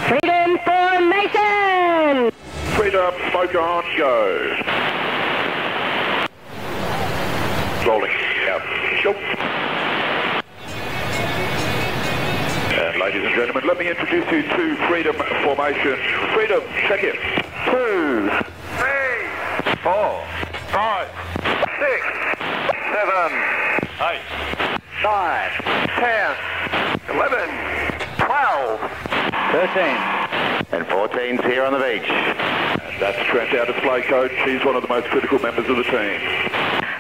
Freedom formation! Freedom, smoke on, go. Rolling, out, go. And ladies and gentlemen, let me introduce you to Freedom formation. Freedom, check in. 2, 3, 4, 5, 6, 7, 8, 9, 10, 11, 12, 13, and 14's here on the beach. And that's Trent, our display coach. He's one of the most critical members of the team.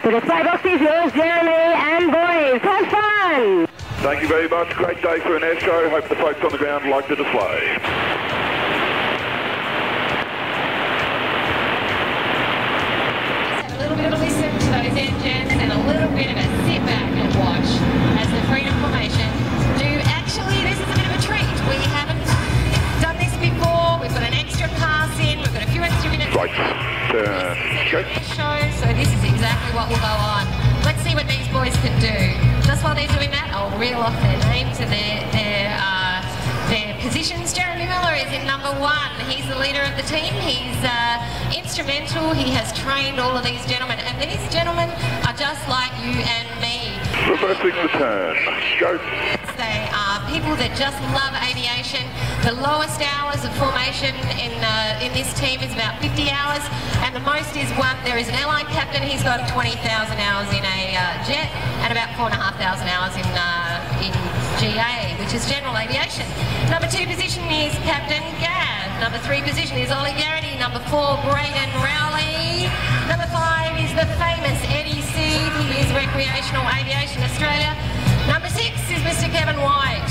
The display box is yours, Jeremy and boys. Have fun! Thank you very much. Great day for an air show. Hope the folks on the ground like the display. A little bit of a listen to those engines and a little bit of a sit back and watch as the Freedom formation do. Actually, this is a bit of a treat. We haven't done this before. We've got an extra pass in. We've got a few extra minutes. Right. Turn. Go. Show, so this is exactly what will go on. Let's see what these boys can do. Just while they're doing that, I'll reel off their names and their positions. Jeremy Miller is in number 1. He's the leader of the team. He's instrumental. He has trained all of these gentlemen, and these gentlemen are just like you and me. Reversing the turn. Go. They are people that just love aviation. The lowest hours of formation in this team is about 50 hours, and the most is one. There is an airline captain. He's got 20,000 hours in a jet, and about 4,500 hours in GA, which is general aviation. Number 2 position is Captain Gav. Number 3 position is Ollie Geraghty. Number 4, Brayden Rowley. Number 5 is the famous Eddie Seve. He is Recreational Aviation Australia. Number 6 is Mr. Kevin White.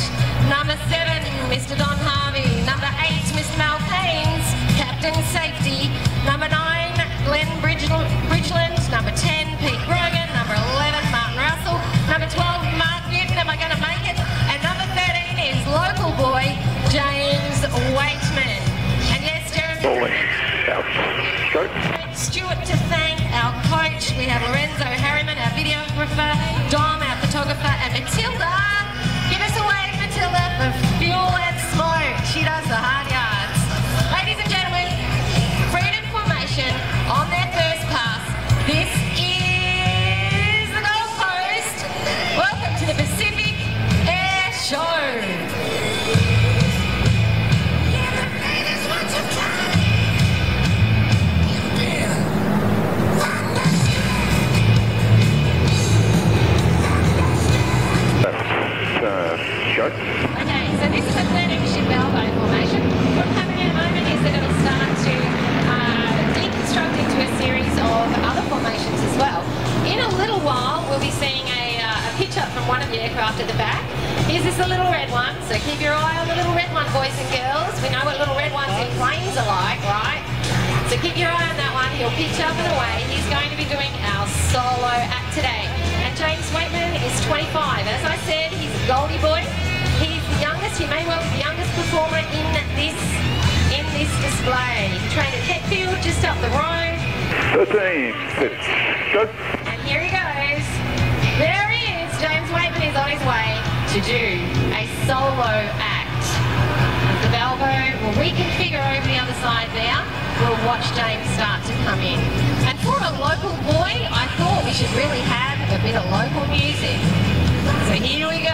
Number 7, Mr. Don Harvie. Number 8, Mr. Mal Kains, Captain Safety. Number 9, Glenn Bridgland. Number 10, Pete Grogan. Number 11, Martin Russell. Number 12, Mark Newton. Am I going to make it? And number 13 is local boy, James Waitman. And yes, Jeremy. Rolling. Out. Go. Stuart to thank, our coach. We have Lorenzo Harriman, our videographer, Dom, our photographer, and Matilda. Give us a wave, Matilda, for fuel and smoke. She does the hard yards. Ladies and gentlemen, Freedom formation on their first pass. This is the Gold Coast. Welcome to the Pacific Airshow. Go. Okay, so this is a landing ship elbow formation. What's happening in a moment is that it'll start to deconstruct into a series of other formations as well. In a little while, we'll be seeing a pitch up from one of the aircraft at the back. Here's this little red one, so keep your eye on the little red one, boys and girls. We know what little red ones in planes are like, right? So keep your eye on that one. He'll pitch up and away. He's going to be doing our solo act today. And James Waitman is 25. As I said, he's a Goldie boy. He's the youngest, he may well be the youngest performer in this display. He trained at Hetfield, just up the road. 13, pitch, go. And here he goes. There he is. James Waitman is on his way to do a solo act. The Valvo will reconfigure over the other side there. We'll watch James start to come in. And for a local boy, I thought we should really have a bit of local music. So here we go.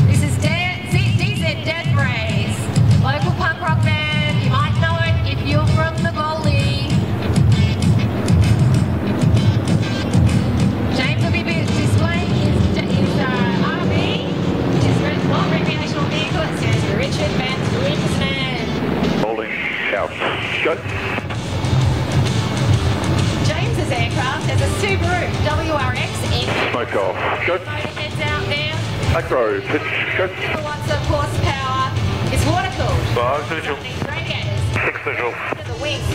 This is DZ Death Rays, local punk rock band. You might know it if you're from the Goldie. James will be displaying his RV, which is light recreational vehicle. It stands for Richard Van Winsman. Rolling. Out. Go. James's aircraft has a Subaru WRX engine. Smoke off. Go. Motorheads out there. Acro. Pitch. Go. Lots of horsepower. It's water cooled. 5 visual. These radiators. 6 visual. To the wing.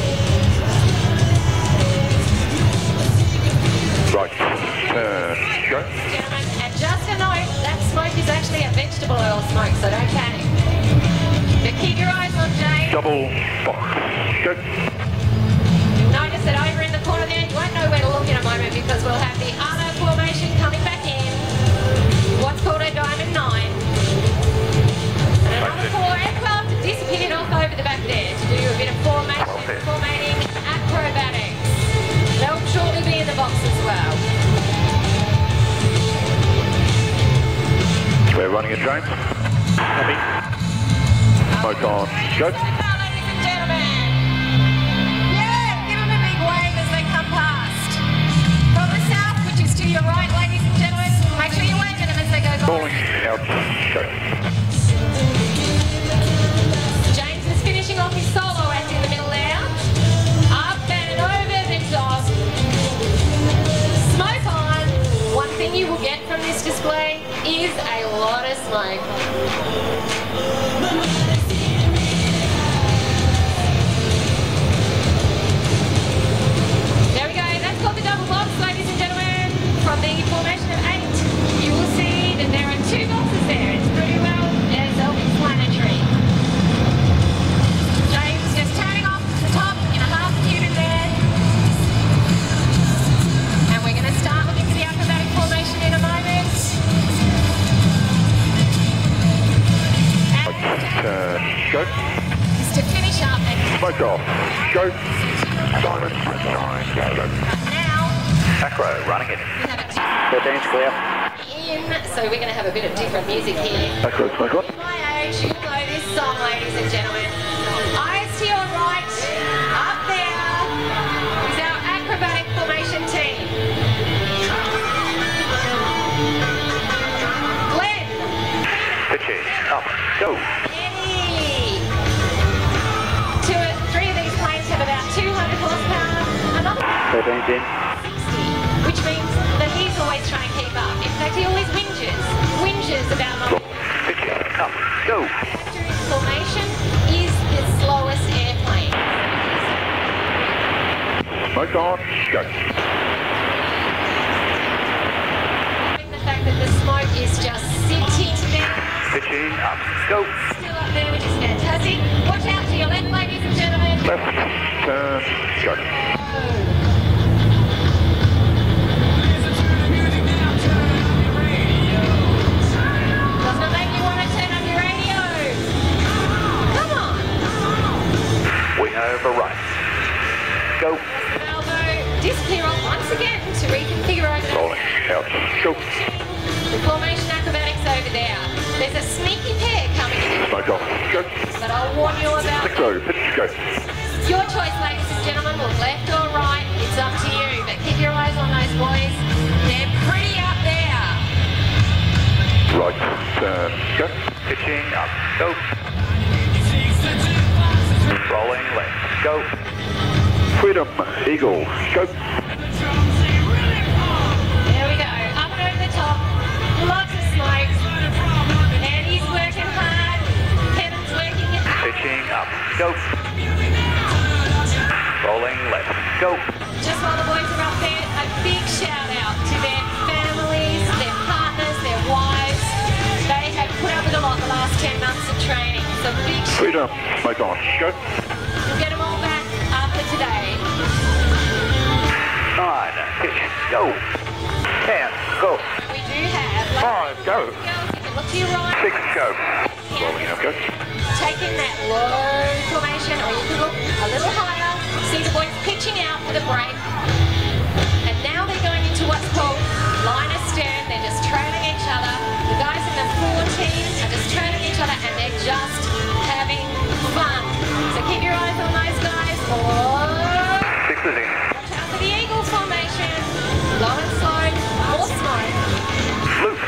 Right. Turn. Go. Gentlemen, and just a note, that smoke is actually a vegetable oil smoke, so don't panic. But keep your eyes on James. Double box. Go. You'll notice that over in the corner there, you won't know where to look in a moment because we'll have the other formation coming back in. What's called a diamond 9. And another 4 James. Copy. Smoke on. Go. Ladies and gentlemen. Yeah, give them a big wave as they come past. From the south, which is to your right, ladies and gentlemen. Make sure you're waving them as they go by. Calling out. Go. James is finishing off his solo act in the middle there. Up and over the top. Smoke on. One thing you will get from this display is a lot of smoke. There we go. That's called the double box, ladies and gentlemen. From the formation of 8, you will see that there are 2 boxes there. It's pretty well self-explanatory. James just turning off the top in a half cube there. And we're going to start looking for the acrobatic formation in a moment. Go. Just to finish up and Smoke off. Go. Silence. now Acro, running it. we have a 13's clear. in, so we're going to have a bit of different music here. Acro, smoke on. My age, you'll know this song, ladies and gentlemen. Eyes to your right, up there is our acrobatic formation team. Glenn, Pitching. Up. Go. Eddie. 3 of these planes have about 200 horsepower. Another 13's in. 60, which means that he's always trying to keep up. In fact, he always whinges about not. Pitching. Up. Go. Formation is the slowest airplane. Smoke on. Go. The fact that the smoke is just sitting there, Pitching. Up. Go. still up there, which is fantastic. Watch out to your left, ladies and gentlemen. Left. Turn. Go. Doesn't make you want to turn up your radio. Come on. We have a right. Go. Salvo, disappear on once again to reconfigure over there. Rolling. Out. Go. The formation acrobatics over there. There's a sneaky pair coming in, Smoke off. Go. but I'll warn you about Go. Pitch. Go. your choice, ladies and gentlemen. Look left or right, it's up to you. But keep your eyes on those boys. They're pretty up there. Right. Turn. Go. Pitching. Up. Go. Rolling left. Go. Freedom. Eagle. Go. There we go. Up and over the top. Lots of smoke. And he's working hard. Kevin's working hard. Pitching. Up. Go. Rolling left. Go. Just while the boys are up there, a big shout out to their families, their partners, their wives. They have put up with a lot the last 10 months of training. So big shout Freedom. Smoke on. Go. We'll get them all back after today. 9. Pitch. Go. 10. Go. We do have 5. Go. girls, you can look to your right. 6. Go. Rolling out. Go. Taking that low formation, or you can look a little higher. See the boys pitching out for the break. And now they're going into what's called line astern. They're just trailing each other. The guys in the 4 teams are just trailing each other and they're just having fun. So keep your eyes on those guys. Oh. 6 is in. Watch out for the eagle formation. Low and slow, more smoke. Loop.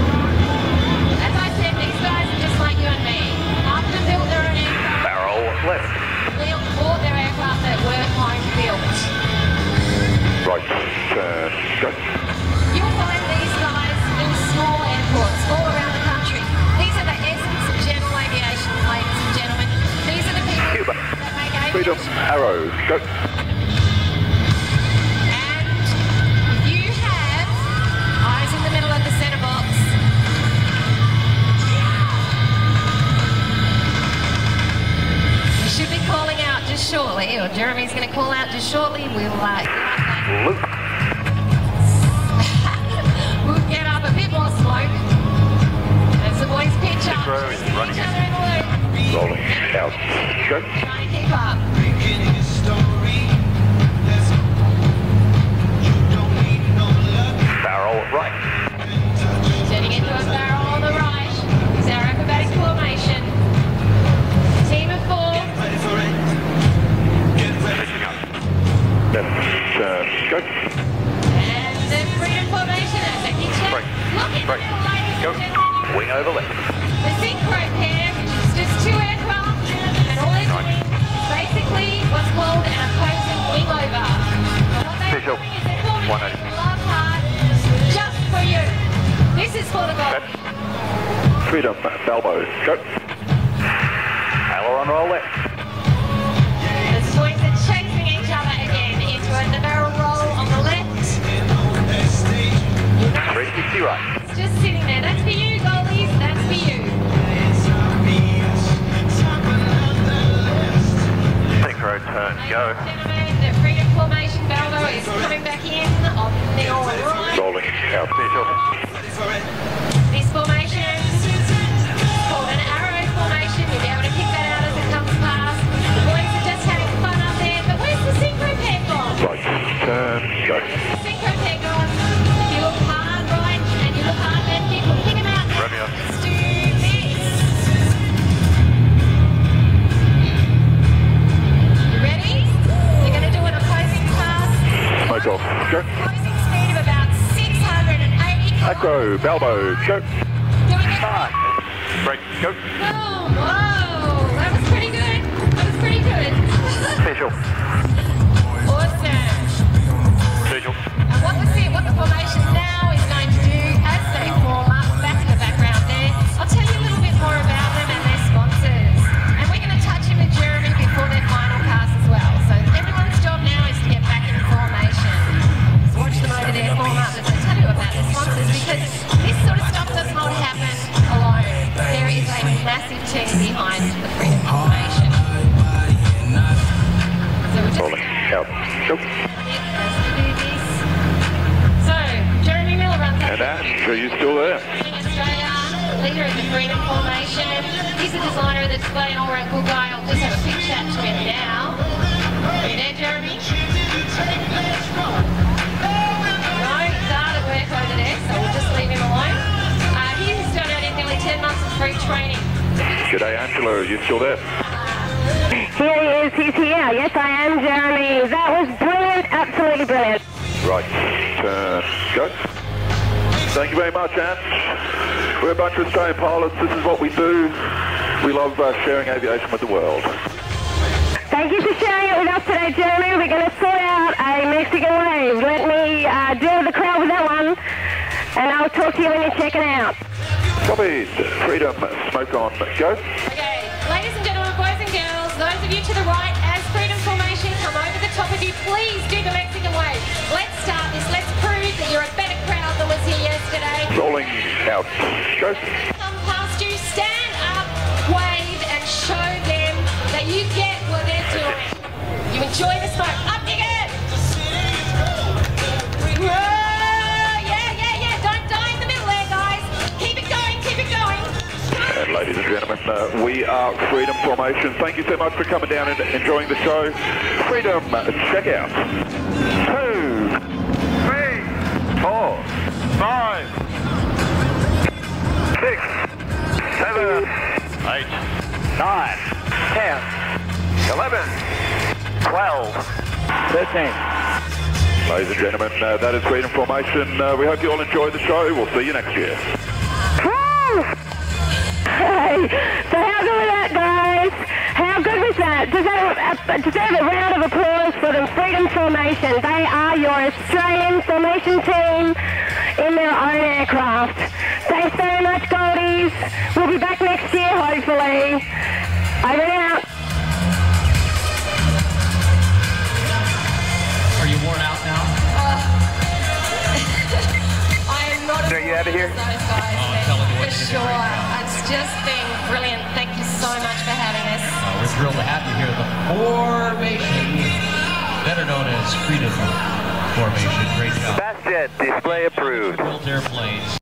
As I said, these guys are just like you and me. After built their own aircraft, Barrel left. they bought their aircraft that were home built. Right. Turn. Go. You'll find these guys in small airports all around the country. These are the essence of general aviation, ladies and gentlemen. These are the people Cuba. that make Freedom. aviation. Arrow. Go. And you have eyes in the middle of the centre box. You should be calling out just shortly, or Jeremy's going to call out just shortly. We'll Loop. we'll get up a bit more smoke as the boys pitch up. Row is running Each it. other in a loop, Rolling out. Go. trying to keep up. Making history, there's a Freedom formation as a hit check. Look at Break. Go. Wing over left. the synchro pair, which is just two aircraft, and all they're doing is basically what's called an opposing wing over. What they're Official. doing is they're forming 180. a love heart just for you. This is for the goal. Freedom, Balbo, go. Aileron roll left. The swings are chasing each other again into the barrel roll on the left. 360 right. It's just sitting there. That's for you, goalies. That's for you. Synchro turn, go. Gentlemen, the freedom formation Balbo is coming back in on the all right. Rolling out. Official. This formation is called an arrow formation. You'll be able to pick that out as it comes past. The boys are just having fun up there. But where's the synchro pair gone? Right, turn, go. The synchro pair gone. If you look hard right and you look hard left, you can pick them out. Romeo. Let's do this. You ready? You're going to do an opposing pass. Smoke off, go. Closing speed of about 680. Acro, Balbo, go. Doing it. Break, go. Oh, whoa, that was pretty good. That was pretty good. Official. Awesome. Official. And what the formation now is going to do as they form up back in the background there, I'll tell you a little bit more about them and their sponsors. And we're going to touch in with Jeremy before their final pass as well. So everyone's job now is to get back in formation. So watch them over there form up as I tell you about their sponsors, because this sort of stuff does not happen alone. There is a massive team behind the freedom formation. So we're just Rolling out, go. So, Jeremy Miller runs up. And Ash, are you still there? Australia, leader of the freedom formation. He's the designer of the display and all-round cool guy. I'll just have a quick chat to him now. Are you there, Jeremy? No, he's hard at work over there, so we'll just leave him alone. He's donated nearly 10 months of free training. G'day, Angela, are you still there? Here he is, he's here. Yes, I am, Jeremy. That was brilliant, absolutely brilliant. Right, turn, go. Thank you very much, Ange. We're a bunch of Australian pilots. This is what we do. We love sharing aviation with the world. Thank you for sharing it with us today, Jeremy. We're going to sort out a Mexican wave. Let me deal with the crowd with that one, and I'll talk to you when you're checking out. Copied. Freedom, smoke on, go. Okay, ladies and gentlemen, boys and girls, those of you to the right, as freedom formation come over the top of you, please do the Mexican wave. Let's start this. Let's prove that you're a better crowd than was here yesterday. Rolling out, go. Come past you, stand up, wave, and show them that you get what they're doing. You enjoy the smoke. Up you get. Whoa, yeah. Don't die in the middle there, guys. Keep it going, keep it going. And ladies and gentlemen, we are Freedom Formation. Thank you so much for coming down and enjoying the show. Freedom, check out. 2, 3, 4, 5, 6, 7, 8, 9, 10, 11, 12, 13. Ladies and gentlemen, that is Freedom Formation. We hope you all enjoy the show. We'll see you next year. Woo! Hey, so how good was that, guys? How good was that? Deserve a round of applause for the Freedom Formation. They are your Australian formation team in their own aircraft. Thanks very much, Goldies. We'll be back next year, hopefully. Over and out. Are you worn out now? I am not Are you out of here? those guys, tell me for what you did. sure. It's just been brilliant. Thank you so much for having us. We're thrilled to have you here. The formation, better known as Freedom Formation. Great job. Fast jet display approved. Built airplanes.